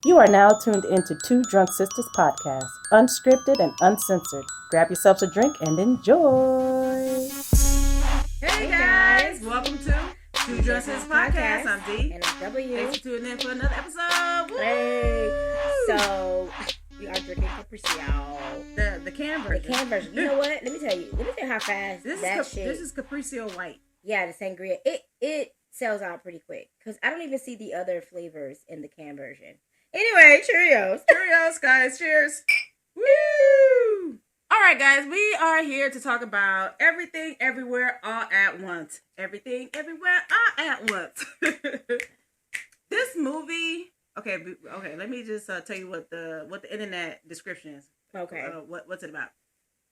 You are now tuned into Two Drunk Sistas podcast, unscripted and uncensored. Grab yourselves a drink and enjoy. Hey guys, welcome to Two Drunk Sistas podcast. I'm D. And I'm W. Thanks for tuning in for another episode. Hey. So, we are drinking Capriccio. The can version. The can version. You know what? Let me tell you how fast This is Capriccio White. Yeah, the Sangria. It sells out pretty quick. Because I don't even see the other flavors in the can version. Anyway, Cheerios. Cheerios, guys. Cheers. Woo! All right, guys. We are here to talk about everything, everywhere, all at once. Everything, everywhere, all at once. This movie. Okay. Let me just tell you what the internet description is. Okay. What's it about?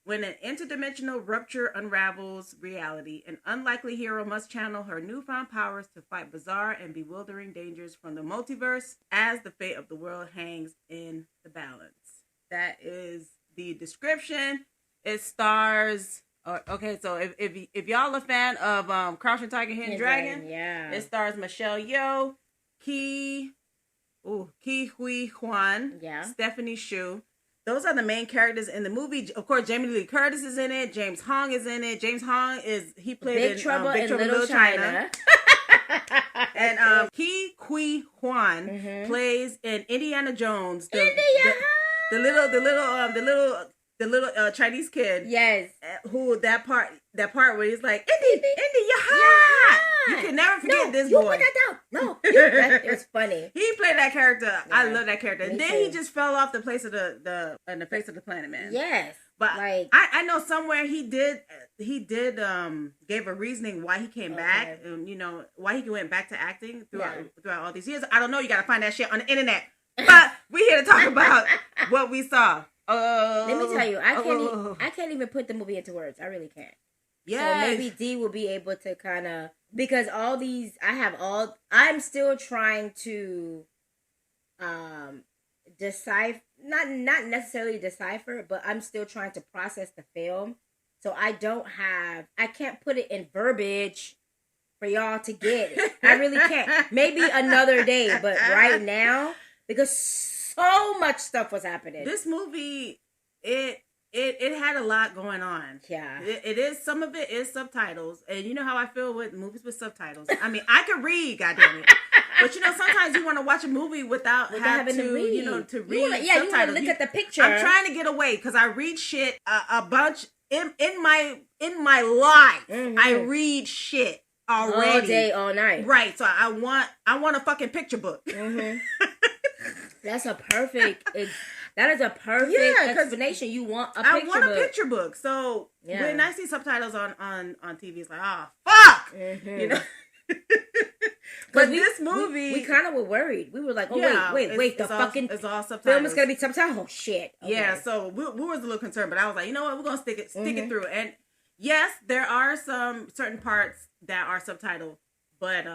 When an interdimensional rupture unravels reality, an unlikely hero must channel her newfound powers to fight bizarre and bewildering dangers from the multiverse as the fate of the world hangs in the balance. That is the description. It stars... okay, so if y'all a fan of Crouching Tiger, Hidden Dragon, yeah, it stars Michelle Yeoh, Ki Hui Kwan, yeah, Stephanie Hsu. Those are the main characters in the movie. Of course, Jamie Lee Curtis is in it. James Hong is in it. James Hong he played Big Trouble in Little China. And Ki Hui Kwan plays in Indiana Jones. The little Chinese kid. Yes. Who that part where he's like, Indy, you're hot. You can never forget this boy. You put that down. No, it's funny. He played that character. Yeah, I love that character. And then too. he just fell off the face of the face of the planet, man. Yes. But like, I know somewhere he did gave a reasoning why he came back, and why he went back to acting throughout all these years. I don't know. You got to find that shit on the internet. But we're here to talk about what we saw. Let me tell you, I can't even put the movie into words. I really can't. Yeah. So maybe D will be able to kind of, because all these, I'm still trying to decipher, not necessarily decipher, but I'm still trying to process the film. So I can't put it in verbiage for y'all to get it. I really can't. Maybe another day, but right now, because so much stuff was happening. This movie, it had a lot going on. Yeah. It is, some of it is subtitles. And you know how I feel with movies with subtitles. I mean, I can read, goddammit. But sometimes you want to watch a movie without having to read. To read subtitles. You want to look at the picture. I'm trying to get away because I read shit a bunch in my life. Mm-hmm. I read shit already. All day, all night. Right. So I want a fucking picture book. Mm-hmm. That is a perfect explanation. You want a picture book. I want a picture book. So when I see subtitles on TV, it's like, oh, fuck! Mm-hmm. But this movie... We kind of were worried. We were like, oh, wait. The fucking it's all subtitles. film is going to be subtitled? Oh, shit. Okay. Yeah, so we was a little concerned, but I was like, you know what? We're going to stick it through. And yes, there are some certain parts that are subtitled. But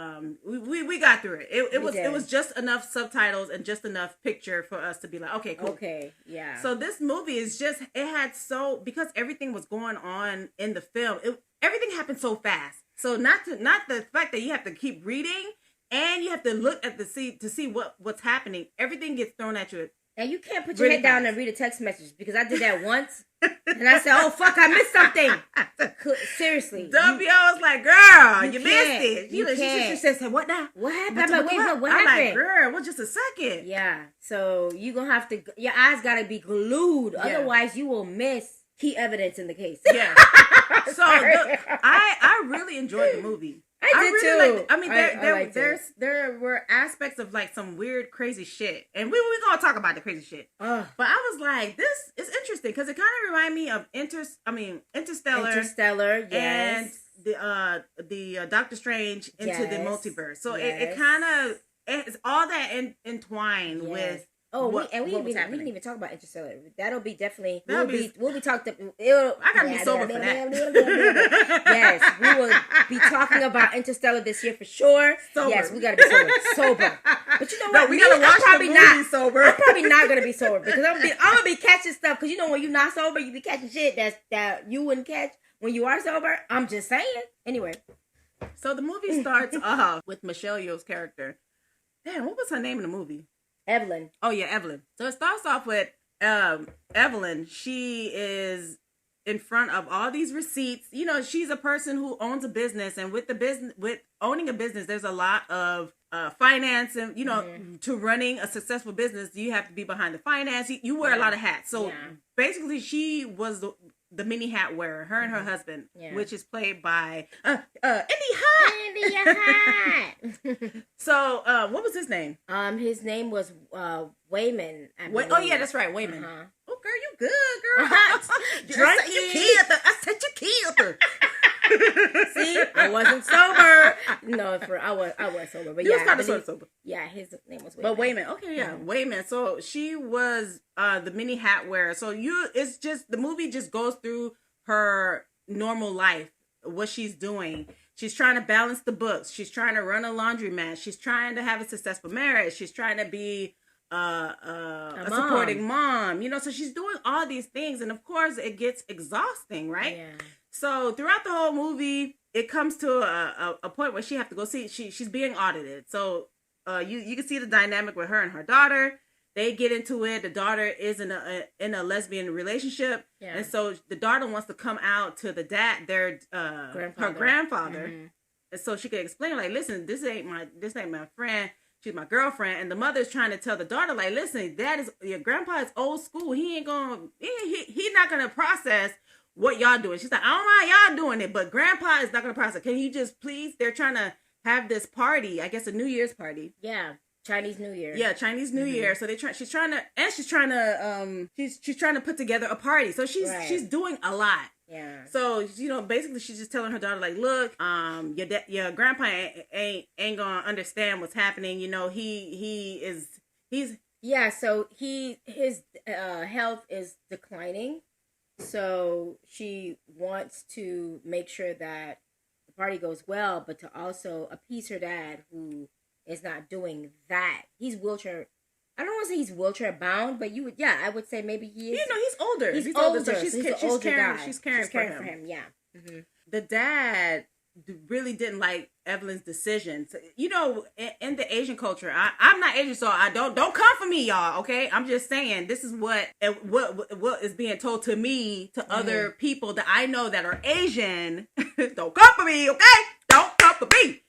we got through it. It was just enough subtitles and just enough picture for us to be like, okay, cool. Okay, yeah. So this movie is because everything was going on in the film. Everything happened so fast. So not the fact that you have to keep reading and you have to look at to see what's happening. Everything gets thrown at you. And you can't put your head down and read a text message, because I did that once. And I said, oh, fuck, I missed something. Seriously. W was like, girl, you missed it. She said, what now? What happened? I'm like, wait, what happened? I'm like, girl, well, just a second. Yeah. So you're going to have to, your eyes got to be glued. Yeah. Otherwise, you will miss key evidence in the case. Yeah. So I really enjoyed the movie. I mean, there were aspects of like some weird, crazy shit, and we're gonna talk about the crazy shit. But I was like, this is interesting because it kind of reminded me of Interstellar. Interstellar, yes, and the Doctor Strange into the multiverse. So it kind of it's all that entwined with. Oh, we didn't even talk about Interstellar. That'll be definitely we'll be talking. I gotta be sober for that. Yes, we will be talking about Interstellar this year for sure. Sober. Yes, we gotta be sober. But you know what? We gotta watch the movie sober. I'm probably not gonna be sober because I'm gonna be catching stuff. Because when you're not sober, you be catching shit that you wouldn't catch when you are sober. I'm just saying. Anyway, so the movie starts off with Michelle Yeoh's character. Damn, what was her name in the movie? Evelyn. Oh yeah, Evelyn. So it starts off with Evelyn. She is in front of all these receipts. You know, she's a person who owns a business, and with owning a business, there's a lot of finance, and you know, to running a successful business, you have to be behind the finance. You wear a lot of hats. So basically, she was the mini hat wearer, her and her husband, which is played by Indy Hot. So, what was his name? His name was Wayman. Oh yeah, that's right, Wayman. Uh-huh. Oh girl, you good, girl. I said you killed her. See, I wasn't sober. No, I was sober, but you was kind of sober. Yeah, his name was Wayman. But Wayman, okay, yeah, Wayman. So she was the mini hat wearer. So it's just the movie just goes through her normal life, what she's doing. She's trying to balance the books. She's trying to run a laundromat. She's trying to have a successful marriage. She's trying to be a supporting mom. You know, so she's doing all these things, and of course, it gets exhausting, right? Yeah. So throughout the whole movie, it comes to a point where she have to go see. She's being audited. So you can see the dynamic with her and her daughter. They get into it. The daughter is in a lesbian relationship, and so the daughter wants to come out to the dad, her grandfather, and so she could explain, like, listen, this ain't my friend. She's my girlfriend. And the mother's trying to tell the daughter, like, listen, your grandpa is old school. He's not gonna process what y'all doing. She's like, I don't know how y'all doing it, but grandpa is not gonna process. Can you just please? They're trying to have this party, I guess a New Year's party. Yeah. Chinese New Year. Yeah, Chinese New Year. So she's trying to put together a party. So she's doing a lot. Yeah. So, you know, basically she's just telling her daughter, like, look, your grandpa ain't gonna understand what's happening. You know, he's yeah, so his health is declining. So she wants to make sure that the party goes well, but to also appease her dad, who is not doing that. He's wheelchair. I don't want to say he's wheelchair bound, but I would say maybe he is. You know, he's older. He's older, so she's caring for him. Yeah. Mm-hmm. The dad really didn't like Evelyn's decisions. You know, in the Asian culture, I'm not Asian, so I don't come for me, y'all. Okay, I'm just saying this is what is being told to me, to other people that I know that are Asian. Don't come for me, okay? Don't come for me.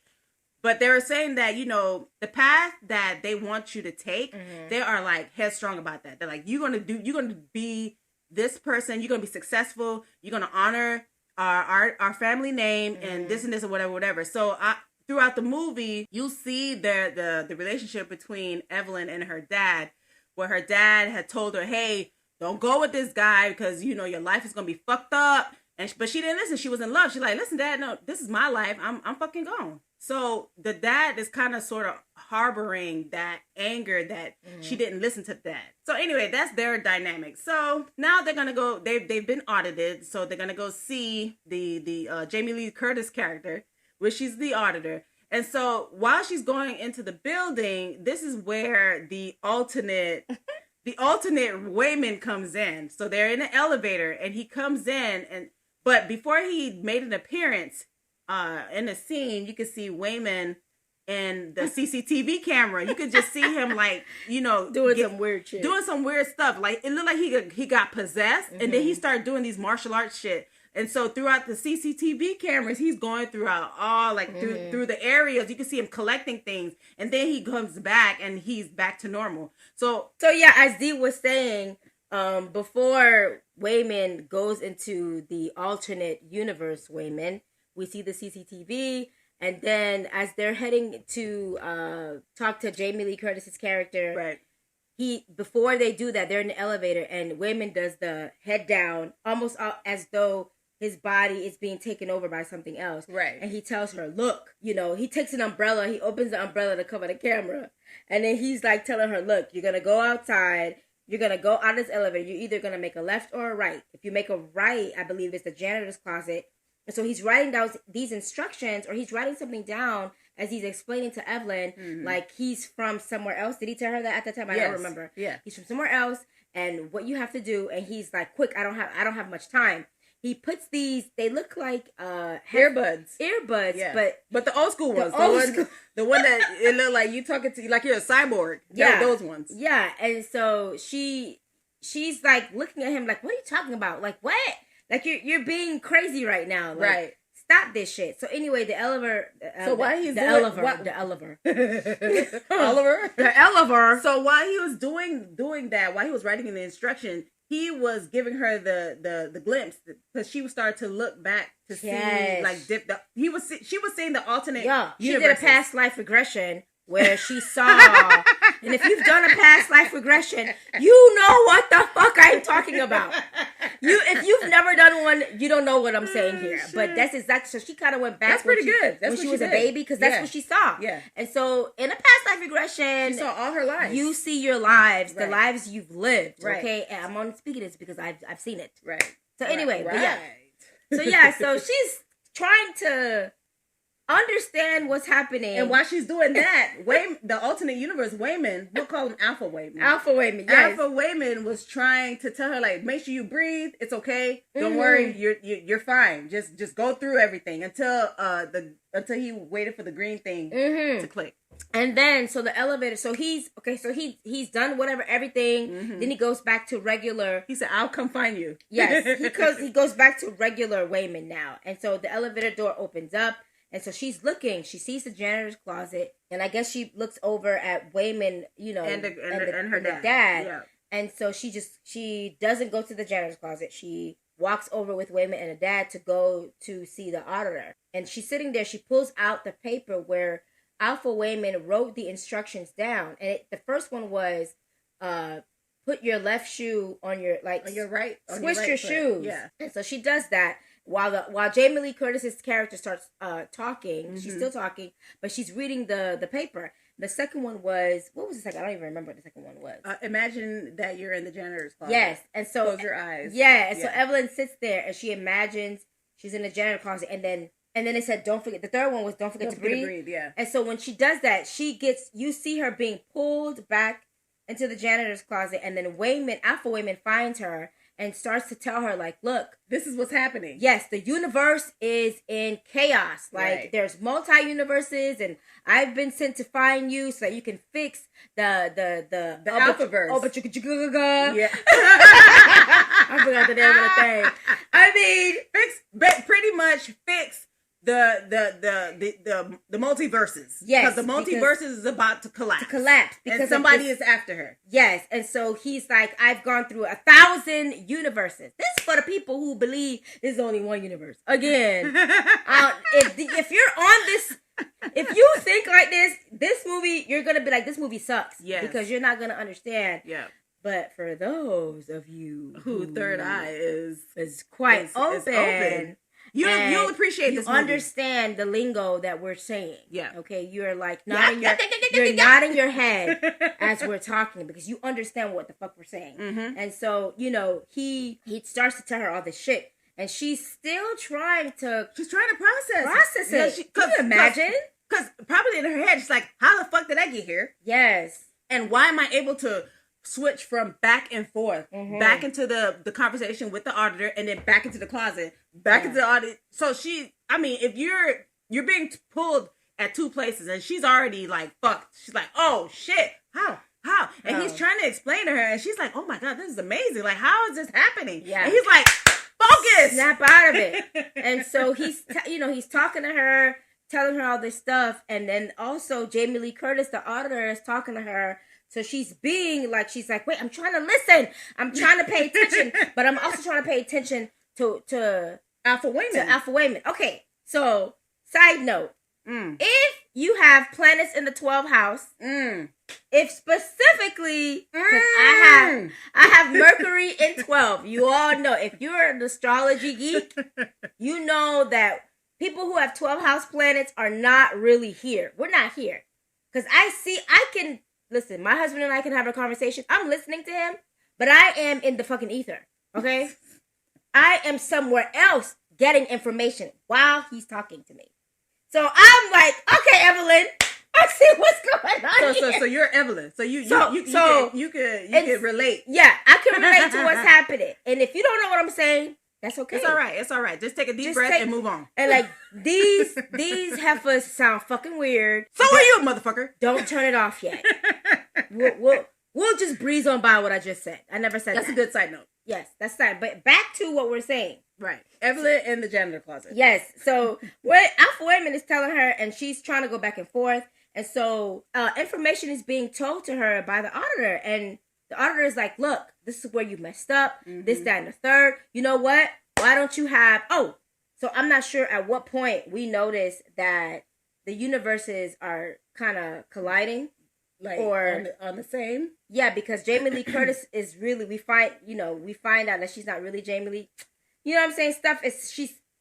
But they were saying that, you know, the path that they want you to take, they are like headstrong about that. They're like, you're going to be this person. You're going to be successful. You're going to honor our family name and this and this and whatever. So throughout the movie, you'll see the relationship between Evelyn and her dad, where her dad had told her, hey, don't go with this guy because, you know, your life is going to be fucked up. But she didn't listen. She was in love. She's like, listen, Dad, no, this is my life. I'm fucking gone. So the dad is kind of sort of harboring that anger that she didn't listen to dad. So anyway, that's their dynamic. So now they're gonna go. They've been audited, so they're gonna go see the Jamie Lee Curtis character, which she's the auditor. And so while she's going into the building, this is where the alternate Wayman comes in. So they're in an elevator, and he comes in, but before he made an appearance. In the scene, you could see Wayman in the CCTV camera. You could just see him, like, you know, doing some weird shit, doing some weird stuff. Like, it looked like he got possessed, and then he started doing these martial arts shit. And so throughout the CCTV cameras, he's going throughout all through the areas. You can see him collecting things, and then he comes back and he's back to normal. So yeah, as Dee was saying, before Wayman goes into the alternate universe, Wayman. We see the CCTV, and then as they're heading to talk to Jamie Lee Curtis's character, right? Before they do that, they're in the elevator, and Wayman does the head down, almost as though his body is being taken over by something else, right? And he tells her, "Look, you know." He takes an umbrella, he opens the umbrella to cover the camera, and then he's like telling her, "Look, you're gonna go outside. You're gonna go out of this elevator. You're either gonna make a left or a right. If you make a right, I believe it's the janitor's closet." And so he's writing down these instructions, or he's writing something down as he's explaining to Evelyn, like he's from somewhere else. Did he tell her that at the time? I don't remember. Yeah. He's from somewhere else, and what you have to do, and he's like, quick, I don't have much time. he puts these. They look like earbuds. Yeah. But the old school ones. The one that it looked like you talking to like you're a cyborg. Yeah, those ones. Yeah, and so she's like looking at him like, what are you talking about? Like what? Like you're being crazy right now. Like, right. Stop this shit. So anyway, the elevator. So why he's the elevator. Oliver. The elevator. So while he was doing that, while he was writing in the instruction, he was giving her the glimpse because she started to look back to see like she was seeing the alternate. Yeah, she universes. did a past life regression where she saw. And if you've done a past life regression, you know what the fuck I'm talking about. If you've never done one, you don't know what I'm saying here. But that's exactly. So she kind of went back. That's pretty good. That's when she was a baby, because that's what she saw. Yeah. And so in a past life regression, she saw all her lives. You see your lives, right. the lives you've lived. Right. Okay, and I'm only speaking this because I've seen it. Right. So anyway, right. But yeah. So she's trying to understand what's happening. And while she's doing that, the alternate universe, Wayman, we'll call him Alpha Wayman. Alpha Wayman, yes. Alpha Wayman was trying to tell her, like, make sure you breathe. It's okay. Don't worry. You're fine. Just go through everything until he waited for the green thing to click. And then, so the elevator, so he's done whatever, everything. Mm-hmm. Then he goes back to regular. He said, I'll come find you. Yes, he goes back to regular Wayman now. And so the elevator door opens up. And so she's looking. She sees the janitor's closet, and I guess she looks over at Wayman, and her dad. Yeah. And so she doesn't go to the janitor's closet. She walks over with Wayman and the dad to go to see the auditor. And she's sitting there. She pulls out the paper where Alpha Wayman wrote the instructions down. And the first one was, put your left shoe on your on your right. Switch your shoes. Yeah. And so she does that. While Jamie Lee Curtis's character starts talking, she's still talking, but she's reading the paper. The second one was, what was the second? I don't even remember what the second one was. Imagine that you're in the janitor's closet. Yes, and so close your eyes. Yeah, and so Evelyn sits there and she imagines she's in the janitor's closet, and then it said, don't forget. The third one was don't forget to breathe. Yeah. And so when she does that, you see her being pulled back into the janitor's closet, and then Alpha Wayman finds her and starts to tell her, like, look, this is what's happening. Yes, the universe is in chaos. Like, there's multi-universes, and I've been sent to find you so that you can fix the Alphaverse. Yeah. I forgot the name of the thing. I mean, pretty much fix the multiverses. Yes, because the multiverses is about to collapse. Because and somebody is after her. Yes, and so he's like, I've gone through 1,000 universes. This is for the people who believe there's only one universe. Again, if you're on this, if you think like this movie, you're gonna be like, this movie sucks. Yes, because you're not gonna understand. Yeah. But for those of you who third eye is quite open. You'll appreciate this movie. Understand the lingo that we're saying. Yeah. Okay. You're like nodding you're nodding your head as we're talking because you understand what the fuck we're saying. Mm-hmm. And so, he starts to tell her all this shit. And she's still trying to process it. Can you imagine? Because probably in her head, she's like, how the fuck did I get here? Yes. And why am I able to switch from back and forth, back into the conversation with the auditor, and then back into the closet, back into the audit. So if you're being pulled at two places, and she's already like fucked. She's like, oh shit, how? And he's trying to explain to her, and she's like, oh my god, this is amazing. Like, how is this happening? Yeah. And he's like, focus, snap out of it. And so he's he's talking to her, telling her all this stuff, and then also Jamie Lee Curtis, the auditor, is talking to her. So she's like, wait, I'm trying to listen. I'm trying to pay attention, but I'm also trying to pay attention to Alpha Wayman. Okay, so side note, if you have planets in the 12th house, if specifically, I have Mercury in 12. You all know, if you're an astrology geek, you know that people who have 12 house planets are not really here. We're not here. Because listen, my husband and I can have a conversation. I'm listening to him, but I am in the fucking ether, okay? I am somewhere else getting information while he's talking to me. So I'm like, okay, Evelyn, I see what's going on here. So you're Evelyn. So you can relate. Yeah, I can relate to what's happening. And if you don't know what I'm saying, That's okay. It's all right. It's all right. Just take a deep breath and move on. And like these heifers sound fucking weird. So are you, motherfucker. Don't turn it off yet. We'll just breeze on by what I just said. I never said that's that. a good side note. Yes, that's side. But back to what we're saying. Right. Evelyn in the janitor closet. Yes. So what Alpha Wayman is telling her, and she's trying to go back and forth. And so information is being told to her by the auditor. And the auditor is like, look, this is where you messed up. This, that, and the third. You know what? Why don't you have... Oh, so I'm not sure at what point we notice that the universes are kind of colliding. Like or on the same? Yeah, because Jamie Lee Curtis is really... We find out that she's not really Jamie Lee. You know what I'm saying?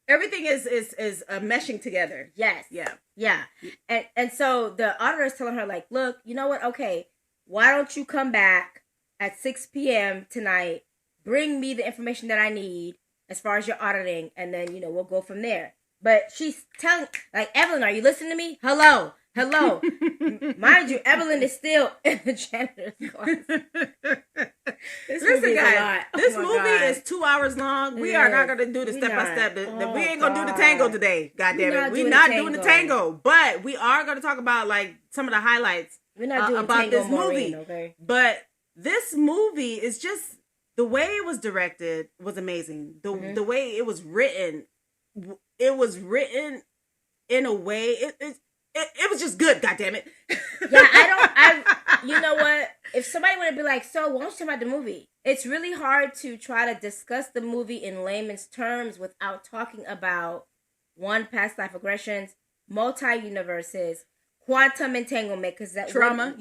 Everything is meshing together. Yes. Yeah. And so the auditor is telling her, like, look, you know what? Okay, why don't you come back at 6 p.m. tonight, bring me the information that I need as far as your auditing, and then, we'll go from there. But she's telling, like, Evelyn, are you listening to me? Hello. Mind you, Evelyn is still in the janitor's closet. Listen, guys, this movie is 2 hours long. We are not going to do the step-by-step. We ain't going to do the tango today, goddammit. We're not doing the tango. But we are going to talk about, like, some of the highlights about this movie. Okay? But this movie is just, the way it was directed was amazing. The way it was written in a way, it was just good, goddammit. You know what? If somebody would be like, so why don't you talk about the movie? It's really hard to try to discuss the movie in layman's terms without talking about, one, past life regressions, multi-universes, quantum entanglement, because that trauma,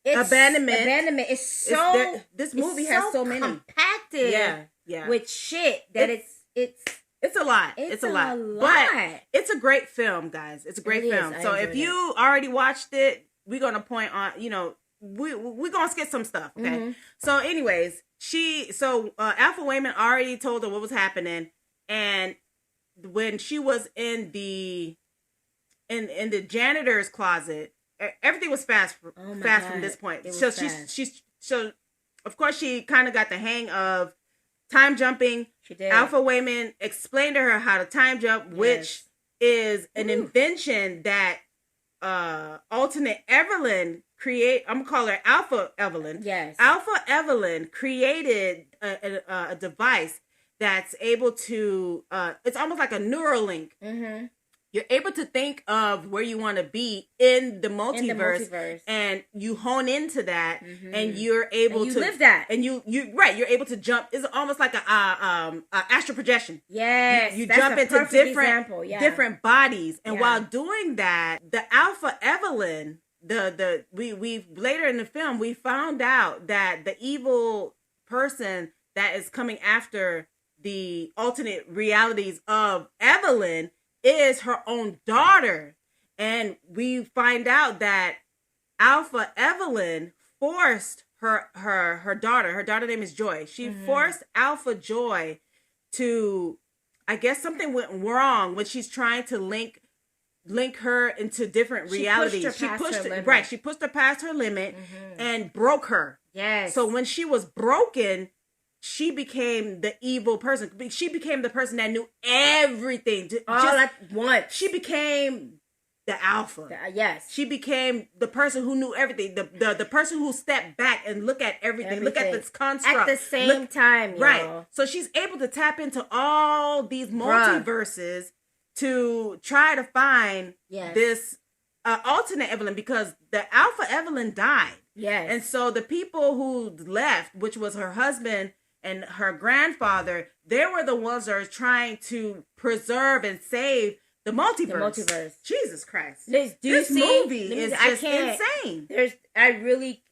abandonment is so... This movie has so many. Compacted with shit that it's a lot. It's a lot. But it's a great film, guys. It's a great film. So if you already watched it, we're going to point on, we're going to skip some stuff, okay? So anyways, Alpha Wayman already told her what was happening. And when she was in the janitor's closet, everything was fast from this point. So of course she kind of got the hang of time jumping. She did. Alpha Wayman explained to her how to time jump, which is an invention that alternate Evelyn I'm gonna call her Alpha Evelyn. Yes. Alpha Evelyn created a device that's able to it's almost like a Neuralink. You're able to think of where you want to be in the multiverse, and you hone into that, and you're able to live that, and you're able to jump. It's almost like a astral projection. Yes, you jump into different bodies, and while doing that, the Alpha Evelyn, we later in the film we found out that the evil person that is coming after the alternate realities of Evelyn is her own daughter. And we find out that Alpha Evelyn forced her daughter name is Joy. She forced Alpha Joy to, I guess something went wrong when she's trying to link her into different realities. She pushed her past her limit and broke her. Yes. So when she was broken, she became the evil person. She became the person that knew everything. All at once. She became the alpha. Yes. She became the person who knew everything. The person who stepped back and look at everything. Look at this construct. At the same time, right. So she's able to tap into all these multiverses to try to find this alternate Evelyn, because the Alpha Evelyn died. Yes. And so the people who left, which was her husband and her grandfather, they were the ones that are trying to preserve and save the multiverse. Jesus Christ. This movie is just insane.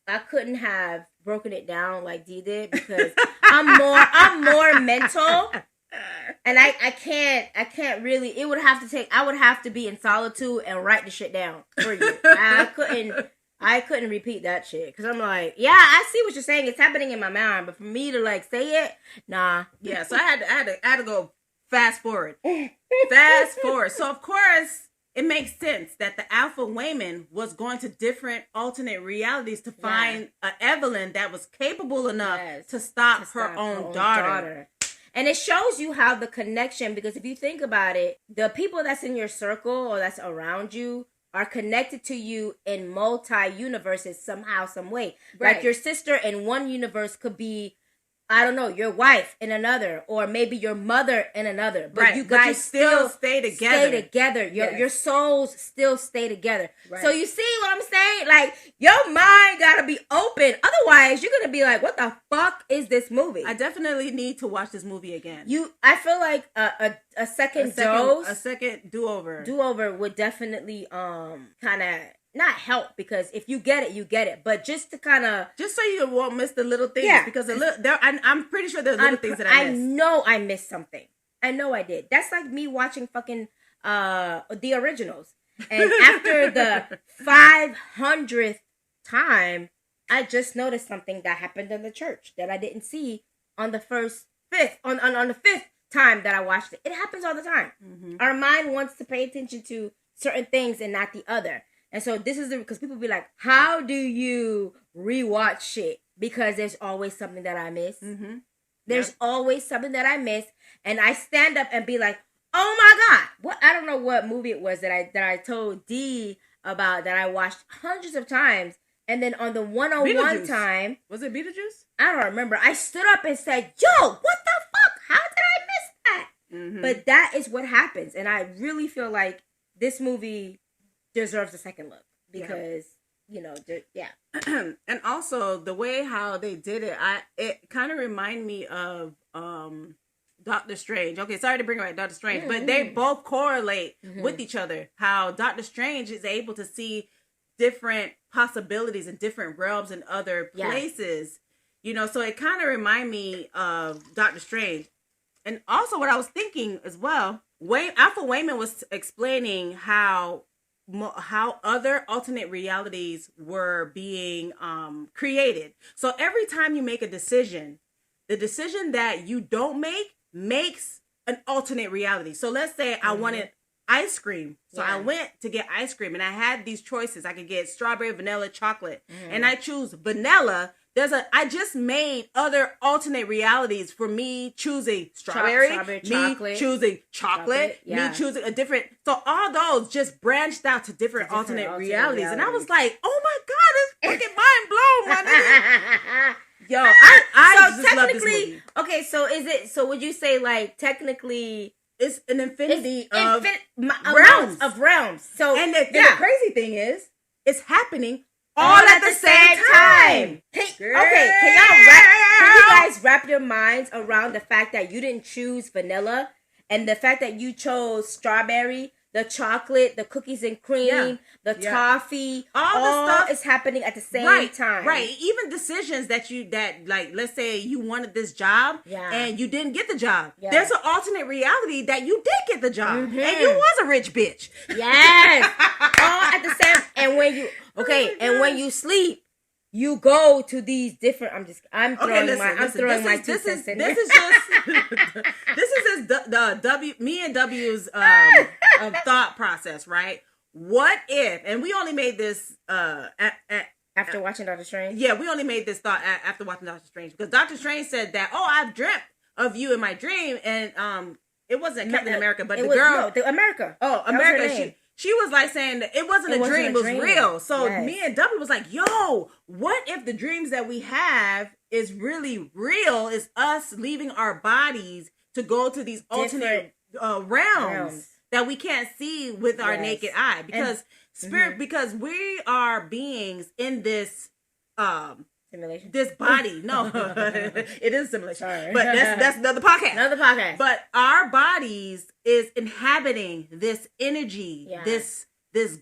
I couldn't have broken it down like Dee did, because I'm more mental. And I can't really, I would have to be in solitude and write the shit down for you. I couldn't repeat that shit, because I'm like, yeah, I see what you're saying. It's happening in my mind, but for me to like say it, nah. Yeah, so I had to go fast forward. So of course it makes sense that the Alpha Wayman was going to different alternate realities to find an Evelyn that was capable enough to stop her own daughter. And it shows you how the connection, because if you think about it, the people that's in your circle or that's around you are connected to you in multi-universes somehow, some way. Right. Like your sister in one universe could be, I don't know, your wife in another, or maybe your mother in another. But right. you guys still stay together. Stay together. Your souls still stay together. Right. So you see what I'm saying? Like, your mind gotta be open. Otherwise, you're gonna be like, what the fuck is this movie? I definitely need to watch this movie again. I feel like a second dose, a second do-over would definitely kind of not help, because if you get it, you get it. But just to kind of, just so you won't miss the little things, because I'm pretty sure there's little things that I missed. I know I missed something. I know I did. That's like me watching fucking the originals, and after the 500th time, I just noticed something that happened in the church that I didn't see on the fifth time that I watched it. It happens all the time. Mm-hmm. Our mind wants to pay attention to certain things and not the other. And so this is because people be like, how do you rewatch shit? Because there's always something that I miss. Mm-hmm. There's always something that I miss. And I stand up and be like, oh my God. I don't know what movie it was that I told D about, that I watched hundreds of times. And then on the 101 time. Was it Beetlejuice? I don't remember. I stood up and said, yo, what the fuck? How did I miss that? Mm-hmm. But that is what happens. And I really feel like this movie deserves a second look, because and also the way how they did it kind of remind me of Doctor Strange. Okay, sorry to bring it back Doctor Strange, but they both correlate with each other. How Doctor Strange is able to see different possibilities in different realms and other places, so it kind of remind me of Doctor Strange. And also what I was thinking as well, Alpha Wayman was explaining how other alternate realities were being created. So every time you make a decision, the decision that you don't make makes an alternate reality. So let's say I wanted ice cream. So I went to get ice cream and I had these choices. I could get strawberry, vanilla, chocolate, and I choose vanilla. I just made other alternate realities for me choosing strawberry, me choosing chocolate, me choosing a different. So all those just branched out to different alternate realities. And I was like, oh my God, it's fucking mind blown, my nigga. Yo, I so just love this movie. Okay, so would you say like technically it's an infinity of realms. So and the crazy thing is, it's happening all at the same time. Can you guys wrap your minds around the fact that you didn't choose vanilla, and the fact that you chose strawberry, the chocolate, the cookies and cream, the toffee, all the stuff is happening at the same time. Right. Even decisions that like, let's say you wanted this job and you didn't get the job. Yeah. There's an alternate reality that you did get the job and you was a rich bitch. Yes. All at the same. And when you sleep, you go to these different. I'm throwing my 2 cents in there. This is the me and W's thought process, right? What if? And we only made this after watching Doctor Strange. Yeah, we only made this thought after watching Doctor Strange, because Doctor Strange said that, I've dreamt of you in my dream, and it wasn't Captain America, but America. Oh, America. She was like saying that it wasn't a dream, it was real. So me and W was like, yo, what if the dreams that we have is really real? Is us leaving our bodies to go to these alternate realms that we can't see with our naked eye, because because we are beings in this simulation. This body, no, it is a simulation. Sorry. But that's another podcast. Another podcast. But our bodies is inhabiting this energy, this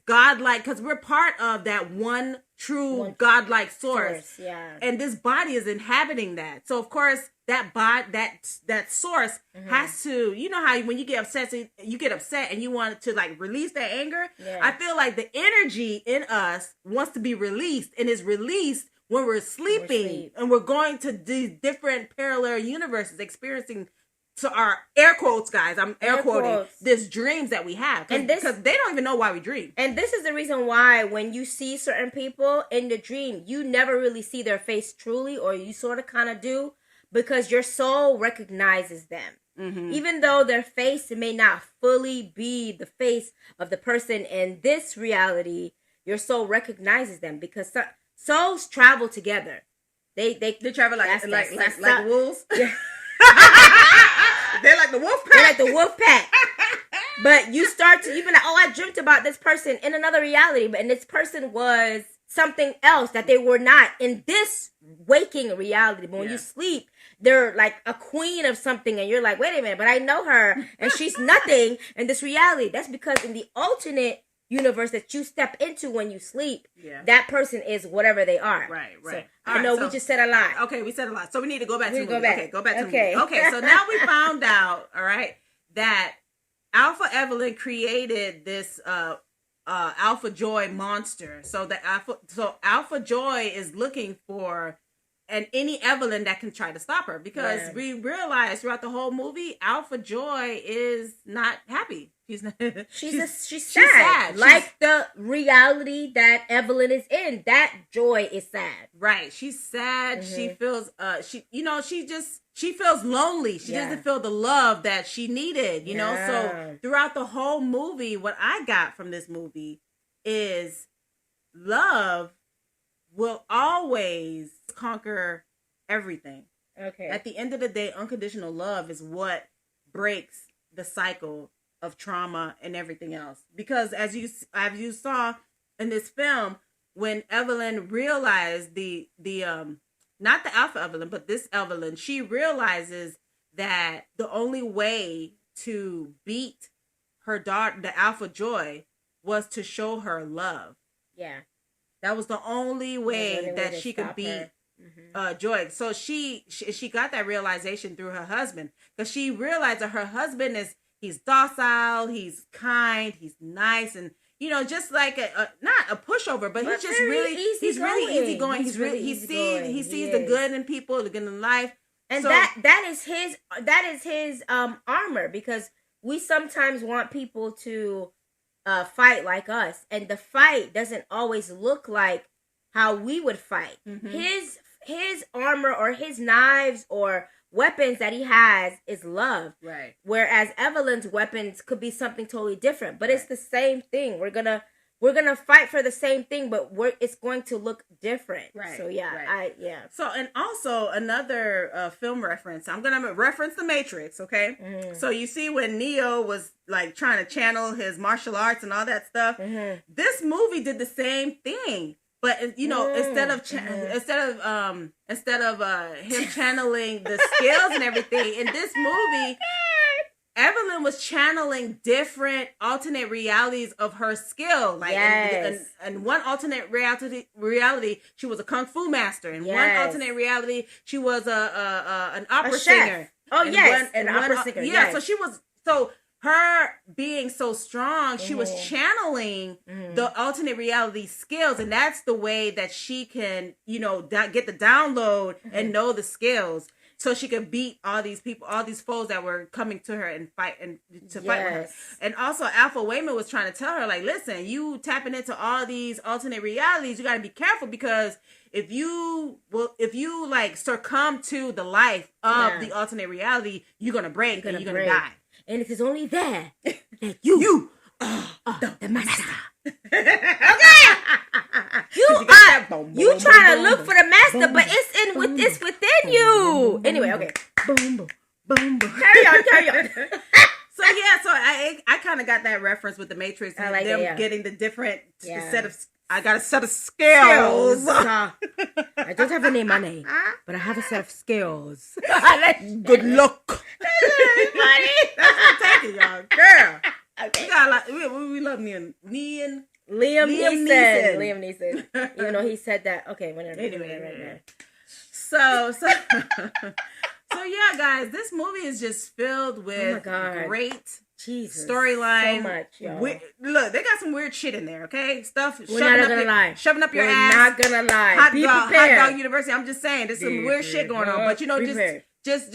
godlike, because we're part of that one true godlike source. Yeah. And this body is inhabiting that. So of course that that source has to, you know how when you get upset, and you want to like release that anger. Yeah. I feel like the energy in us wants to be released, and is released when we're sleeping, and we're going to these different parallel universes, experiencing, to our air quotes, guys, I'm air quoting, this dreams that we have. Because they don't even know why we dream. And this is the reason why when you see certain people in the dream, you never really see their face truly, or you sort of kind of do, because your soul recognizes them. Mm-hmm. Even though their face may not fully be the face of the person in this reality, your soul recognizes them because souls travel together. They travel like wolves. Yeah. They're like the wolf pack. They're like the wolf pack. But you start to, even like, oh, I dreamt about this person in another reality, but and this person was something else that they were not in this waking reality. But when you sleep, they're like a queen of something, and you're like, wait a minute, but I know her, and she's nothing in this reality. That's because in the alternate universe that you step into when you sleep, that person is whatever they are. Right. So, I know we just said a lot. Okay, we said a lot. So we need to go back to the movie. Back. Okay, go back to the movie. Okay, so now we found out, all right, that Alpha Evelyn created this Alpha Joy monster. So Alpha Joy is looking for any Evelyn that can try to stop her, because we realize throughout the whole movie, Alpha Joy is not happy. She's sad. Like the reality that Evelyn is in, that Joy is sad. Right. She's sad. Mm-hmm. She feels she feels lonely. She doesn't feel the love that she needed, you know? So throughout the whole movie, what I got from this movie is love will always conquer everything. Okay. At the end of the day, unconditional love is what breaks the cycle of trauma and everything else. Because as you saw in this film, when Evelyn realized the not the Alpha Evelyn, but this Evelyn, she realizes that the only way to beat her daughter, the Alpha Joy, was to show her love. Yeah. That was the only way that she could beat Joy. So she got that realization through her husband, because she realized that her husband he's docile, he's kind, he's nice, and just like not a pushover, but he's just really easygoing. He sees the good in people, the good in life, and so, that is his armor, because we sometimes want people to fight like us, and the fight doesn't always look like how we would fight. Mm-hmm. His armor or his knives or weapons that he has is love, right? Whereas Evelyn's weapons could be something totally different, but it's the same thing. We're gonna fight for the same thing, but it's going to look different, right? So So, and also another film reference. I'm gonna reference The Matrix, okay? Mm-hmm. So you see when Neo was like trying to channel his martial arts and all that stuff. Mm-hmm. This movie did the same thing. But instead of him channeling the skills and everything in this movie, Evelyn was channeling different alternate realities of her skill. Like in one alternate reality, she was a kung fu master. In one alternate reality, she was an opera singer. Oh, yes, an opera singer. Yeah, so her being so strong, she was channeling the alternate reality skills, and that's the way that she can, get the download and know the skills, so she could beat all these people, all these foes that were coming to her and fight with her. And also, Alpha Wayman was trying to tell her, like, listen, you tapping into all these alternate realities, you got to be careful, because if you like succumb to the life of the alternate reality, you're gonna break and you're gonna die. And it is only there that you are the master. Okay. You trying to look for the master, but it's within you. Anyway, okay. Boom, boom, boom, boom. Carry on. So I kind of got that reference with The Matrix, and like them getting the different set of. I got a set of skills. I don't have a name, but I have a set of skills. Good luck. That's really funny. That's what I'm taking, y'all. Girl. Okay. We love Liam Neeson. Even though he said that. Okay, whatever. Anyway. So yeah, guys, this movie is just filled with great storyline. So much, y'all. Look, they got some weird shit in there, okay? Stuff shoving up your ass. We're not gonna lie. Hot dog University. I'm just saying, there's some weird shit going on. But just Just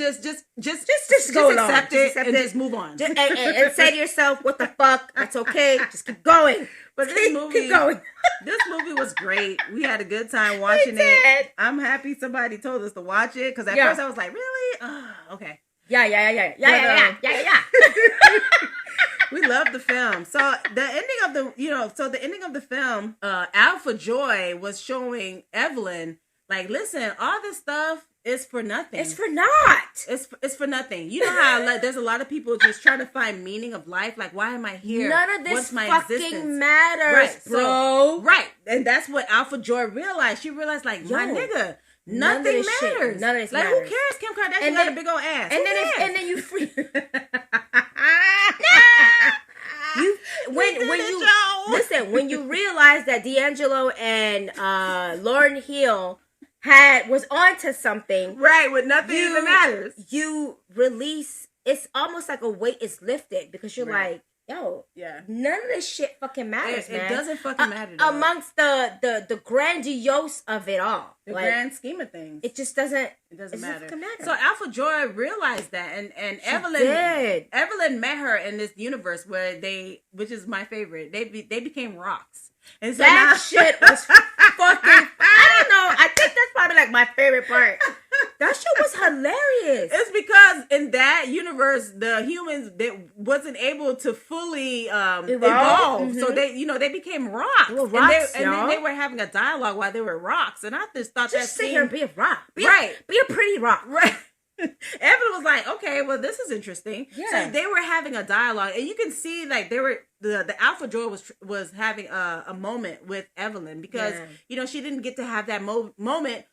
go along. accept Just it accept and it. just move on. And say to yourself, what the fuck? That's okay. Just keep going. But keep going. This movie was great. We had a good time watching it. I'm happy somebody told us to watch it because at first I was like, really? Okay. Yeah. We love the film. So the ending of the film, Alpha Joy was showing Evelyn, like, listen, all this stuff is for nothing. It's for naught. It's for nothing. You know how there's a lot of people just trying to find meaning of life. Like, why am I here? None of this What's my fucking existence? matters, Right, bro. So, right. And that's what Alpha Joy realized. She realized, like, my nigga, nothing matters. None of this like, matters. who cares? Kim Kardashian got a big old ass. And then you free. When you realize that D'Angelo and Lauryn Hill was onto something, right? With nothing even matters. You release. It's almost like a weight is lifted because you're like, yo, none of this shit fucking matters, man. It doesn't fucking matter. Amongst the grandiose of it all. The grand scheme of things. It just doesn't. It doesn't matter. matter. So Alpha Joy realized that, and Evelyn met her in this universe where which is my favorite. They became rocks, and so that shit was fucking. I don't know. I think that's probably like my favorite part. That shit was hilarious. It's because in that universe, the humans wasn't able to fully evolve. Mm-hmm. So they became rocks. They were rocks, and then they were having a dialogue while they were rocks. And I just thought just sit here and be a rock. Be a pretty rock. Right. Evelyn was like, okay, well, this is interesting. Yeah. So they were having a dialogue, and you can see like they were the Alpha Joy was having a moment with Evelyn because she didn't get to have that moment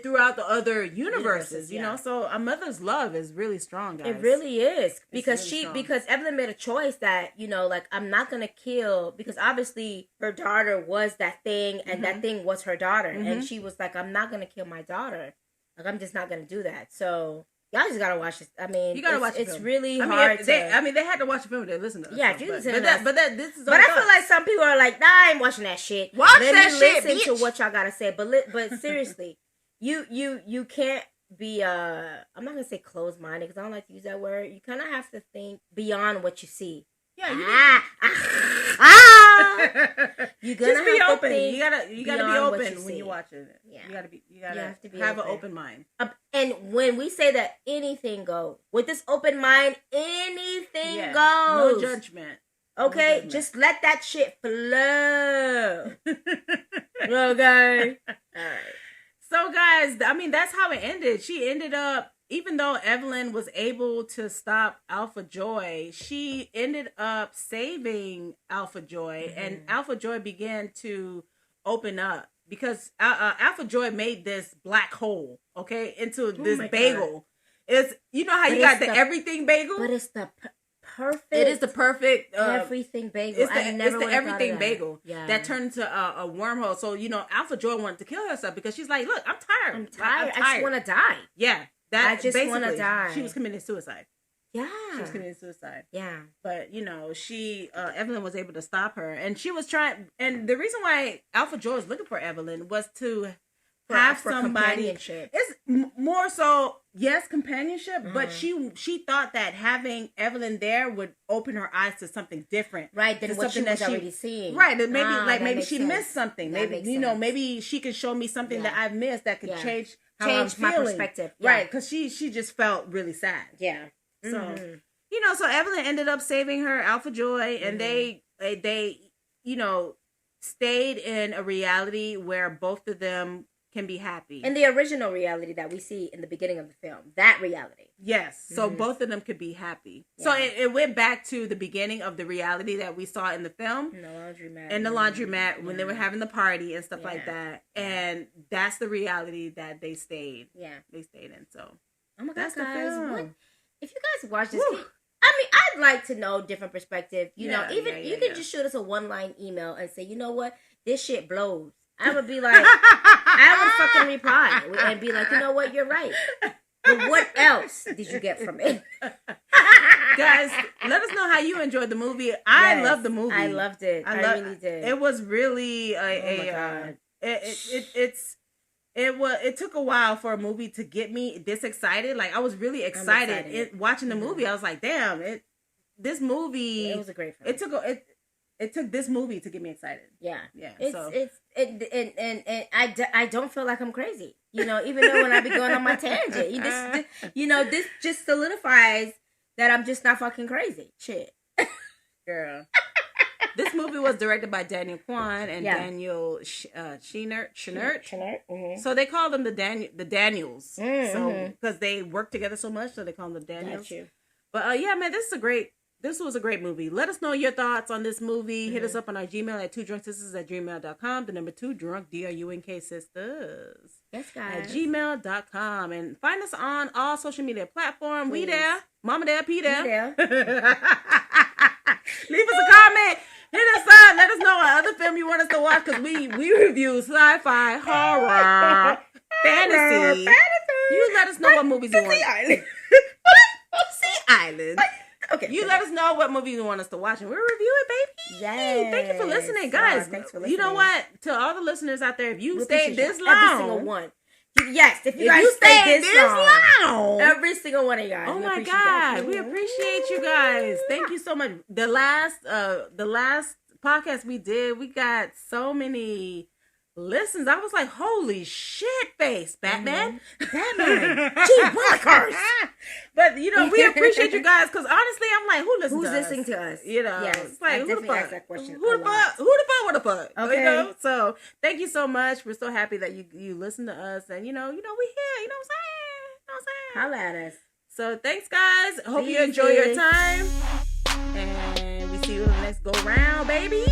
throughout the other universes. You know, so a mother's love is really strong, guys. It really is because because Evelyn made a choice that like I'm not gonna kill because obviously her daughter was that thing and that thing was her daughter and she was like I'm not gonna kill my daughter. Like, I'm just not going to do that. So, y'all just got to watch this. I mean, you gotta watch it's film. really hard they had to watch the film to listen to us. Yeah, but this is. But I feel like some people are like, nah, I ain't watching that shit. Let me listen bitch. to what y'all got to say. But seriously, you can't be, I'm not going to say closed-minded because I don't like to use that word. You kind of have to think beyond what you see. Yeah, you're gonna just be have open. To You gotta be open when you're watching it. Yeah. You gotta have an open mind. And when we say that anything goes, with this open mind, anything goes. No judgment. Okay, no judgment. Just let that shit flow. Okay. All right. So, guys, I mean, that's how it ended. She ended up. Even though Evelyn was able to stop Alpha Joy, she ended up saving Alpha Joy, and Alpha Joy began to open up because Alpha Joy made this black hole, into this bagel. It's how you got the everything bagel, but it's the perfect. It is the perfect everything bagel. It's the everything bagel that turned into a wormhole. So Alpha Joy wanted to kill herself because she's like, look, I'm tired. I just want to die. Yeah. I just want to die. She was committing suicide. Yeah. She was committing suicide. Yeah. But, she, Evelyn was able to stop her. And she was trying, and the reason why Alpha Joy was looking for Evelyn was to have somebody. Companionship. It's more so, yes, companionship, but she thought that having Evelyn there would open her eyes to something different. Right, than what she was already seeing. Right, and maybe she missed something. That maybe, maybe she could show me something that I've missed that could change my perspective. Yeah. Right, because she just felt really sad. Yeah. So, so Evelyn ended up saving her Alpha Joy, and they stayed in a reality where both of them can be happy. In the original reality that we see in the beginning of the film, that reality. Yes, so both of them could be happy. Yeah. So it went back to the beginning of the reality that we saw in the film. In the laundromat. In the laundromat when they were having the party and stuff like that. And that's the reality that they stayed. Yeah. They stayed in, so. Oh my God, that's guys. What? If you guys watch this, I'd like to know different perspective. You can just shoot us a one-line email and say, you know what? This shit blows. I would be like, I would fucking reply and be like, you know what? You're right. But what else did you get from it? Guys, let us know how you enjoyed the movie. I loved the movie. I loved it. I really did. It was really It took a while for a movie to get me this excited. Like I was really excited watching the movie. I was like, damn, this movie. It was a great film. It took this movie to get me excited. Yeah. I don't feel like I'm crazy. Even though when I be going on my tangent, this just solidifies that I'm just not fucking crazy. Shit. Girl. This movie was directed by Daniel Kwan and Daniel Scheinert. Mm-hmm. So they call them the Daniels. Mm-hmm. So because they work together so much, so they call them the Daniels. But man, this was a great movie. Let us know your thoughts on this movie. Mm-hmm. Hit us up on our Gmail at 2drunksisters@gmail.com. The number 2 drunk DRUNK sisters. Yes, guys. At gmail.com. And find us on all social media platforms. We there. Mama there, P there. Leave us a comment. Hit us up. Let us know what other film you want us to watch, because we review sci-fi, horror, fantasy. You let us know what movies you want. Sea Island. Okay. You let us know what movies you want us to watch, and we'll review it, baby. Yes. Thank you for listening, guys. Thanks for listening. You know what? To all the listeners out there, if you stayed this long, every single one. Yes, if you guys stayed this long, every single one of you guys. Oh my God, we appreciate you guys. Thank you so much. The last podcast we did, we got so many listens. I was like, holy shit face, Batman. Mm-hmm. Batman. Gee, willikers. But, we appreciate you guys, because honestly, I'm like, who's listening to us? Yes, it's like, who the fuck? That question who the fuck? Okay. So, thank you so much. We're so happy that you listen to us, and, we here, you know what I'm saying? Holla at us. So, thanks, guys. Hope you enjoy your time, and we see you in the next go round, baby.